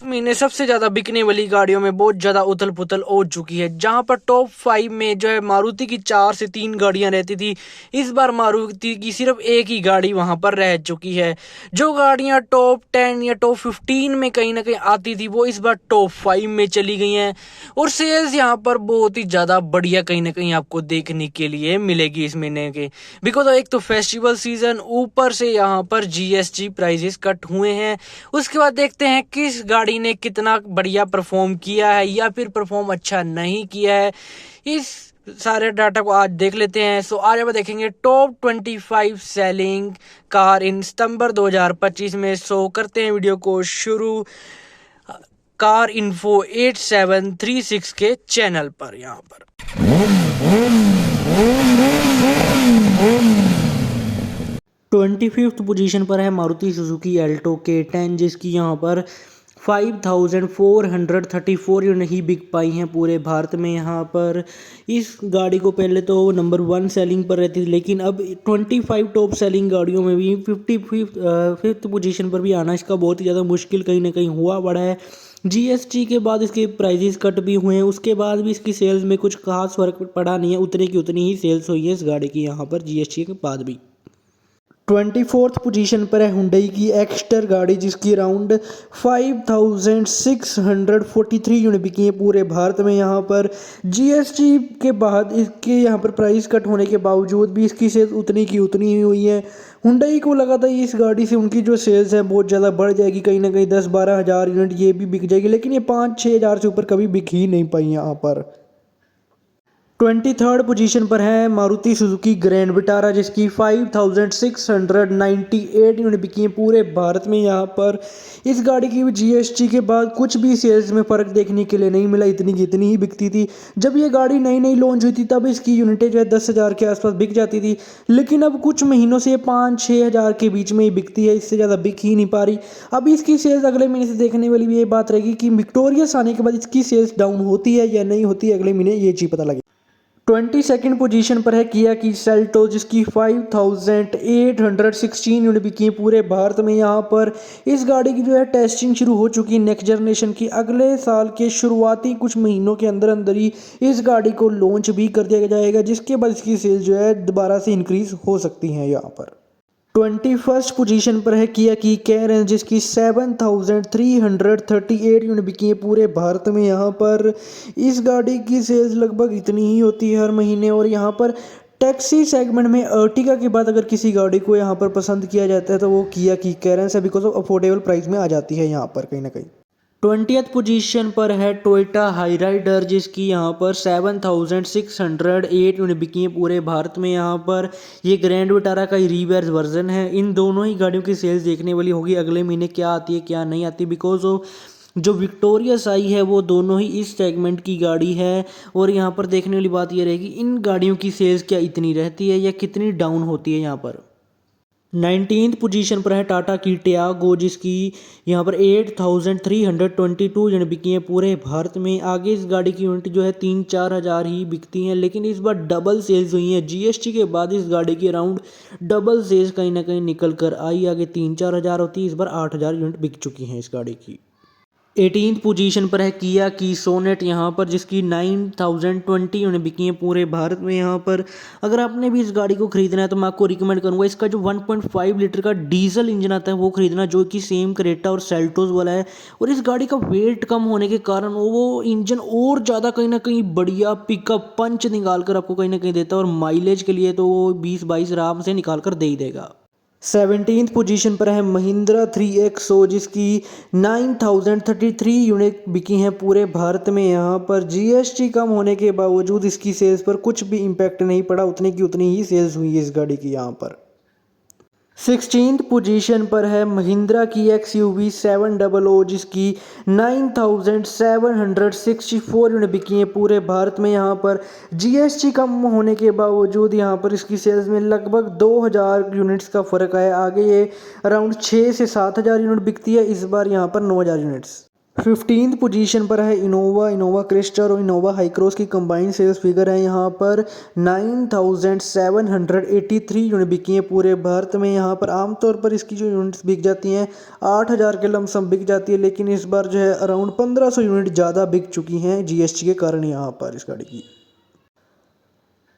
महीने सबसे ज्यादा बिकने वाली गाड़ियों में बहुत ज्यादा उथल पुथल हो चुकी है। जहां पर टॉप 5 में जो है मारुति की 4 से 3 गाड़ियां रहती थी, इस बार मारुति की सिर्फ एक ही गाड़ी वहां पर रह चुकी है। जो गाड़ियां टॉप 10 या टॉप 15 में कहीं ना कहीं आती थी, वो इस बार टॉप 5 में चली गई हैं। और सेल्स यहाँ पर बहुत ही ज्यादा बढ़िया कहीं ना कहीं आपको देखने के लिए मिलेगी इस महीने के। बिकॉज एक तो फेस्टिवल सीजन, ऊपर से यहाँ पर जीएसटी प्राइजेस कट हुए हैं। उसके बाद देखते हैं किस गाड़ी ने कितना बढ़िया परफॉर्म किया है या फिर परफॉर्म अच्छा नहीं किया है। इस सारे डाटा को आज देख लेते हैं। सो आज हम देखेंगे टॉप 25 सेलिंग कार इन सितंबर 2025 में। सो करते हैं वीडियो को शुरू कार इन्फो 8736 के चैनल पर। यहाँ पर 25th पोजीशन पर है मारुति सुजुकी एल्टो K10, जिसकी यहाँ पर 5434 यूनिट ही बिक पाई हैं पूरे भारत में। यहाँ पर इस गाड़ी को पहले तो नंबर 1 सेलिंग पर रहती थी, लेकिन अब 25 टॉप सेलिंग गाड़ियों में भी 55th पोजीशन पर भी आना इसका बहुत ही ज़्यादा मुश्किल कहीं ना कहीं हुआ पड़ा है। जीएसटी के बाद इसके प्राइजेस कट भी हुए हैं, उसके बाद भी इसकी सेल्स में कुछ खास फर्क पड़ा नहीं है, उतनी की उतनी ही सेल्स हुई है इस गाड़ी की यहाँ पर जीएसटी के बाद भी। 24th पोजीशन पर है हुंडई की एक्स्टर गाड़ी, जिसकी अराउंड 5643 यूनिट बिकी है पूरे भारत में। यहाँ पर जीएसटी के बाद इसके यहाँ पर प्राइस कट होने के बावजूद भी इसकी सेल्स उतनी की उतनी ही हुई है। हुंडई को लगा था इस गाड़ी से उनकी जो सेल्स है बहुत ज़्यादा बढ़ जाएगी, कहीं ना कहीं 10-12 हज़ार यूनिट ये भी बिक जाएगी, लेकिन ये 5-6 हज़ार से ऊपर कभी बिक ही नहीं पाई यहाँ पर। 23rd पोजीशन पर है मारुति सुजुकी ग्रैंड विटारा, जिसकी 5698 यूनिट बिकी हैं पूरे भारत में। यहाँ पर इस गाड़ी की जीएसटी के बाद कुछ भी सेल्स में फ़र्क देखने के लिए नहीं मिला, इतनी की इतनी ही बिकती थी। जब ये गाड़ी नई नई लॉन्च हुई थी तब इसकी यूनिटें जो है 10,000 के आसपास बिक जाती थी, लेकिन अब कुछ महीनों से 5-6 हज़ार के बीच में ही बिकती है, इससे ज़्यादा बिक ही नहीं पा रही। अब इसकी सेल्स अगले महीने से देखने वाली ये बात रहेगी कि विक्टोरियस आने के बाद इसकी सेल्स डाउन होती है या नहीं होती है, अगले महीने ये चीज़ पता लगे। 22nd पोजीशन पर है किया की सेल्टो, जिसकी 5816 यूनिट बिकी है पूरे भारत में। यहाँ पर इस गाड़ी की जो है टेस्टिंग शुरू हो चुकी है नेक्स्ट जनरेशन की। अगले साल के शुरुआती कुछ महीनों के अंदर अंदर ही इस गाड़ी को लॉन्च भी कर दिया जाएगा, जिसके बाद इसकी सेल जो है दोबारा से इंक्रीज हो सकती हैं। यहाँ पर 21st पोजीशन पर है किया की कैरेन, जिसकी 7338 यूनिट बिकी है पूरे भारत में। यहाँ पर इस गाड़ी की सेल्स लगभग इतनी ही होती है हर महीने। और यहाँ पर टैक्सी सेगमेंट में अर्टिगा के बाद अगर किसी गाड़ी को यहाँ पर पसंद किया जाता है तो वो किया की कैरेन से, बिकॉज ऑफ अफोर्डेबल प्राइस में आ जाती है यहाँ पर कहीं ना कहीं। 20th पोजीशन पर है टोयोटा हाईराइडर, जिसकी यहाँ पर 7608 यूनिट बिकी है पूरे भारत में। यहाँ पर ये ग्रैंड विटारा का ही रिवर्स वर्जन है। इन दोनों ही गाड़ियों की सेल्स देखने वाली होगी अगले महीने, क्या आती है क्या नहीं आती, बिकॉज जो विक्टोरियस आई है वो दोनों ही इस सेगमेंट की गाड़ी है। और यहाँ पर देखने वाली बात ये रहेगी इन गाड़ियों की सेल्स क्या इतनी रहती है या कितनी डाउन होती है। यहाँ पर 19th पोजीशन पर है टाटा की टियागो, जिसकी यहाँ पर 8322 यूनिट बिकी हैं पूरे भारत में। आगे इस गाड़ी की यूनिट जो है 3-4 हज़ार ही बिकती हैं, लेकिन इस बार डबल सेल्स हुई हैं। जीएसटी के बाद इस गाड़ी की अराउंड डबल सेल्स कहीं ना कहीं निकल कर आई। आगे 3-4 हज़ार होती है, इस बार 8 हज़ार यूनिट बिक चुकी हैं इस गाड़ी की। 18th पोजीशन पर है किया की सोनेट, यहाँ पर जिसकी 9020 यूनिट बिकी हैं पूरे भारत में। यहाँ पर अगर आपने भी इस गाड़ी को खरीदना है तो मैं आपको रिकमेंड करूँगा इसका जो 1.5 लीटर का डीजल इंजन आता है वो खरीदना, जो कि सेम क्रेटा और सेल्टोस वाला है। और इस गाड़ी का वेट कम होने के कारण वो इंजन और ज़्यादा कहीं ना कहीं बढ़िया पिकअप पंच निकाल कर आपको कहीं ना कहीं देता है। और माइलेज के लिए तो वो 20-22 आराम से निकाल कर दे ही देगा। 17th पोजीशन पर है महिंद्रा 3XO, जिसकी 9033 यूनिट बिकी हैं पूरे भारत में। यहाँ पर जीएसटी कम होने के बावजूद इसकी सेल्स पर कुछ भी इम्पैक्ट नहीं पड़ा, उतनी की उतनी ही सेल्स हुई है इस गाड़ी की। यहाँ पर 16th पोजीशन पर है महिंद्रा की XUV 700, जिसकी 9764 यूनिट बिकी हैं पूरे भारत में। यहाँ पर जीएसटी कम होने के बावजूद यहाँ पर इसकी सेल्स में लगभग 2000 यूनिट्स का फ़र्क आया। आगे ये अराउंड 6 से 7 हज़ार यूनिट बिकती है, इस बार यहाँ पर 9000 यूनिट्स। 15th पोजीशन पर है इनोवा क्रिस्टा और इनोवा हाई क्रॉस की कंबाइंड सेल्स फिगर है यहाँ पर 9783 यूनिट बिकी हैं पूरे भारत में। यहाँ पर आमतौर पर इसकी जो यूनिट्स बिक जाती हैं 8000 के लमसम बिक जाती है, लेकिन इस बार जो है अराउंड 1500 यूनिट ज़्यादा बिक चुकी हैं जीएसटी के कारण यहाँ पर इस गाड़ी की।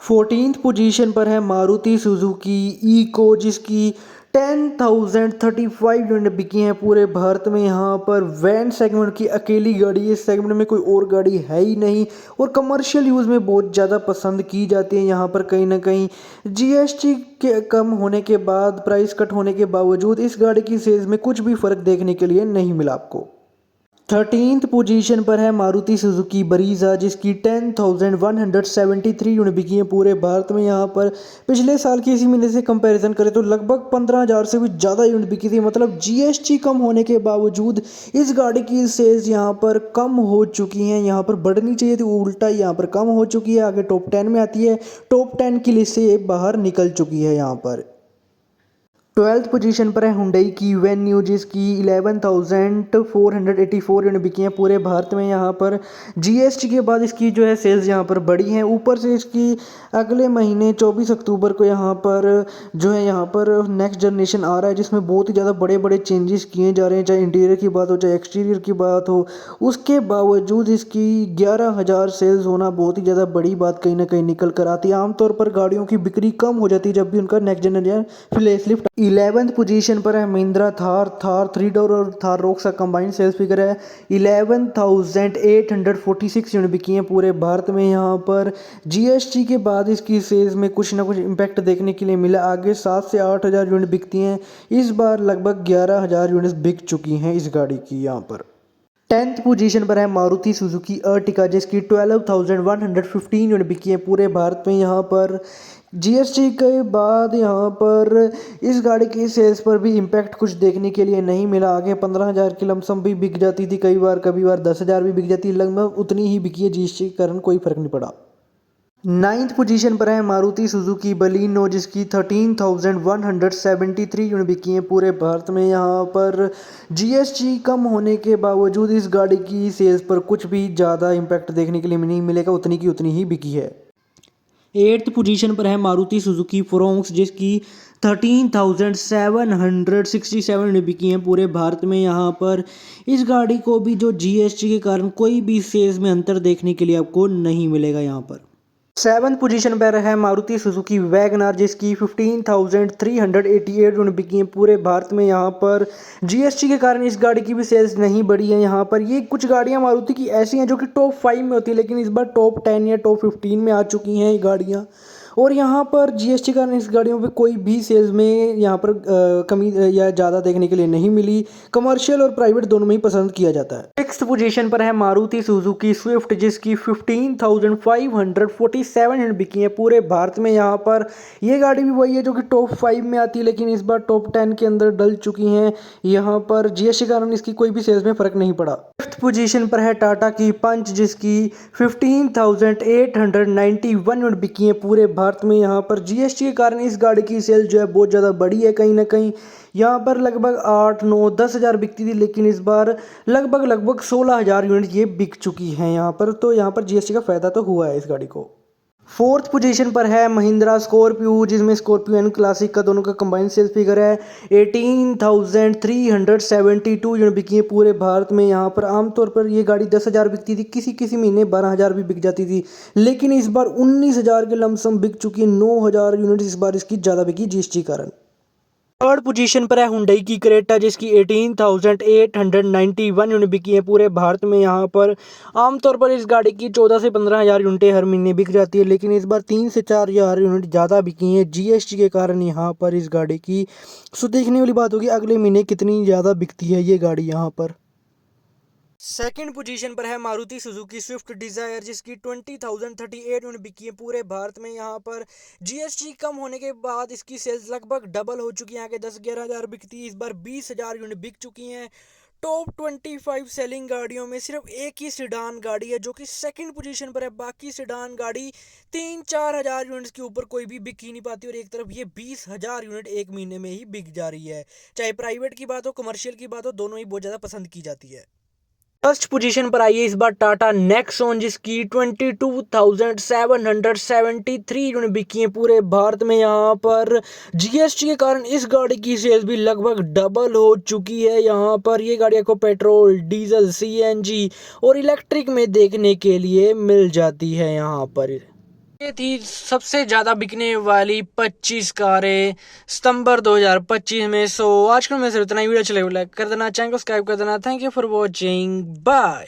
14th पोजीशन पर है मारुति सुजुकी इको, जिसकी 10,035 यूनिट बिकी हैं पूरे भारत में। यहाँ पर वैन सेगमेंट की अकेली गाड़ी, इस सेगमेंट में कोई और गाड़ी है ही नहीं और कमर्शियल यूज़ में बहुत ज़्यादा पसंद की जाती है। यहाँ पर कहीं ना कहीं जीएसटी के कम होने के बाद, प्राइस कट होने के बावजूद इस गाड़ी की सेल्स में कुछ भी फ़र्क देखने के लिए नहीं मिला आपको। 13th पोजीशन पर है मारुति सुजुकी बरीजा, जिसकी 10,173 यूनिट बिकी हैं पूरे भारत में। यहाँ पर पिछले साल के इसी महीने से कंपैरिजन करें तो लगभग 15,000 से भी ज़्यादा यूनिट बिकी थी। मतलब जीएसटी कम होने के बावजूद इस गाड़ी की सेल्स यहाँ पर कम हो चुकी हैं। यहाँ पर बढ़नी चाहिए थी, उल्टा यहाँ पर कम हो चुकी है। आगे टॉप 10 में आती है, टॉप 10 की लिस्ट से ये बाहर निकल चुकी है। यहाँ पर 12th पोजीशन पर है हुंडई की वेन्यू, जिसकी 11,484 यूनिट बिकी हैं पूरे भारत में। यहाँ पर जीएसटी के बाद इसकी जो है सेल्स यहाँ पर बढ़ी हैं। ऊपर से इसकी अगले महीने 24 अक्टूबर को यहाँ पर जो है यहाँ पर नेक्स्ट जनरेशन आ रहा है, जिसमें बहुत ही ज़्यादा बड़े बड़े चेंजेस किए जा रहे हैं, चाहे इंटीरियर की बात हो चाहे एक्सटीरियर की बात हो। उसके बावजूद इसकी 11,000 सेल्स होना बहुत ही ज़्यादा बड़ी बात कहीं ना कहीं निकल कर आती है। आमतौर पर गाड़ियों की बिक्री कम हो जाती है जब भी उनका next generation facelift. 11th position पर है महिंद्रा थार 3 डोर और थार रोक्स का कंबाइंड सेल्स फिगर है 11,846 यूनिट बिकी हैं पूरे भारत में। यहाँ पर जीएसटी के बाद इसकी सेल्स में कुछ ना कुछ इम्पैक्ट देखने के लिए मिला। आगे 7 से 8,000 यूनिट बिकती हैं, इस बार लगभग 11,000 यूनिट बिक चुकी हैं इस गाड़ी की। यहाँ पर 10th पोजीशन पर है मारुति सुजुकी अर्टिगा, जिसकी 12,115 यूनिट बिकी है पूरे भारत में। यहाँ पर जीएसटी के बाद यहाँ पर इस गाड़ी की सेल्स पर भी इम्पैक्ट कुछ देखने के लिए नहीं मिला। आगे 15,000 की लमसम भी बिक जाती थी, कई बार 10,000 भी बिक जाती है, लगभग उतनी ही बिकी है। जीएसटी के कारण कोई फर्क नहीं पड़ा। 9th पोजीशन पर है मारुति सुजुकी बलिनो, जिसकी 13,173 यूनिट बिकी हैं पूरे भारत में। यहाँ पर जीएसटी कम होने के बावजूद इस गाड़ी की सेल्स पर कुछ भी ज़्यादा इम्पैक्ट देखने के लिए नहीं मिलेगा, उतनी की उतनी ही बिकी है। 8th पोजीशन पर है मारुति सुजुकी फ्रोंक्स, जिसकी 13,767 यूनिट बिकी हैं पूरे भारत में। यहाँ पर इस गाड़ी को भी जो जीएसटी के कारण कोई भी सेल्स में अंतर देखने के लिए आपको नहीं मिलेगा। यहाँ पर 7th पोजीशन पर है मारुति सुजुकी वैगनआर, जिसकी 15,388 यूनिट बिकी हैं पूरे भारत में। यहाँ पर जीएसटी के कारण इस गाड़ी की भी सेल्स नहीं बढ़ी है। यहाँ पर ये कुछ गाड़ियाँ मारुति की ऐसी हैं जो कि टॉप 5 में होती है, लेकिन इस बार टॉप 10 या टॉप 15 में आ चुकी हैं ये गाड़ियाँ। और यहाँ पर जीएसटी के कारण इस गाड़ियों पे कोई भी सेल्स में यहाँ पर कमी या ज़्यादा देखने के लिए नहीं मिली। कमर्शियल और प्राइवेट दोनों में ही पसंद किया जाता है। 6th पोजीशन पर है मारुति सुजुकी स्विफ्ट, जिसकी 15,547 यूनिट बिकी हैं पूरे भारत में। यहाँ पर ये गाड़ी भी वही है जो कि टॉप 5 में आती है, लेकिन इस बार टॉप 10 के अंदर डल चुकी हैं। यहाँ पर जीएसटी के कारण इसकी कोई भी सेल्स में फ़र्क नहीं पड़ा। 5th पोजीशन पर है टाटा की पंच, जिसकी 15,891 यूनिट बिकी हैं पूरे भारत में। यहाँ पर जीएसटी के कारण इस गाड़ी की सेल जो है बहुत ज़्यादा बढ़ी है। कहीं ना कहीं यहाँ पर लगभग 8, 9, 10,000 बिकती थी, लेकिन इस बार लगभग 16,000 यूनिट ये बिक चुकी हैं यहाँ पर। तो यहाँ पर जीएसटी का फ़ायदा तो हुआ है इस गाड़ी को। 4th पोजीशन पर है महिंद्रा स्कॉर्पियो, जिसमें स्कॉर्पियो एंड क्लासिक का दोनों का कंबाइंड सेल्स फिगर है 18,372 यूनिट बिकी है पूरे भारत में। यहाँ पर आमतौर पर ये गाड़ी 10,000 बिकती थी, किसी महीने 12,000 भी बिक जाती थी, लेकिन इस बार 19,000 के लमसम बिक चुकी है। 9,000 यूनिट इस बार इसकी ज़्यादा बिकी जीएसटी कारण। 3rd पोजीशन पर है हुंडई की क्रेटा, जिसकी 18,891 यूनिट बिकी है पूरे भारत में। यहाँ पर आमतौर पर इस गाड़ी की 14 से 15,000 यूनिटें हर महीने बिक जाती है, लेकिन इस बार 3 से 4,000 यूनिट ज़्यादा बिकी हैं जीएसटी के कारण। यहाँ पर इस गाड़ी की सो देखने वाली बात होगी अगले महीने कितनी ज़्यादा बिकती है ये गाड़ी यहाँ पर। 2nd पोजीशन पर है मारुति सुजुकी स्विफ्ट डिज़ायर, जिसकी 20,038 यूनिट बिकी है पूरे भारत में। यहाँ पर जीएसटी कम होने के बाद इसकी सेल्स लगभग डबल हो चुकी हैं। आगे 10-11,000 बिकती है, इस बार 20,000 यूनिट बिक चुकी हैं। टॉप 25 सेलिंग गाड़ियों में सिर्फ एक ही सेडान गाड़ी है जो कि 2nd पोजीशन पर है। बाकी सेडान गाड़ी 3-4 हज़ार यूनिट्स के ऊपर कोई भी बिक ही नहीं पाती, और एक तरफ ये 20,000 यूनिट एक महीने में ही बिक जा रही है। चाहे प्राइवेट की बात हो, कमर्शियल की बात हो, दोनों ही बहुत ज़्यादा पसंद की जाती है। फर्स्ट पोजीशन पर आई है इस बार टाटा नेक्सॉन, जिसकी 22,773 यूनिट बिकी है पूरे भारत में। यहाँ पर जीएसटी के कारण इस गाड़ी की सेल्स भी लगभग डबल हो चुकी है। यहाँ पर ये गाड़ी आपको पेट्रोल, डीजल, सीएनजी और इलेक्ट्रिक में देखने के लिए मिल जाती है। यहाँ पर ये थी सबसे ज्यादा बिकने वाली 25 कारें सितंबर 2025 में। सो आजकल में सिर्फ इतना ही। वीडियो चले लाइक कर देना, चैनल को सब्सक्राइब कर देना। Thank you for watching, bye.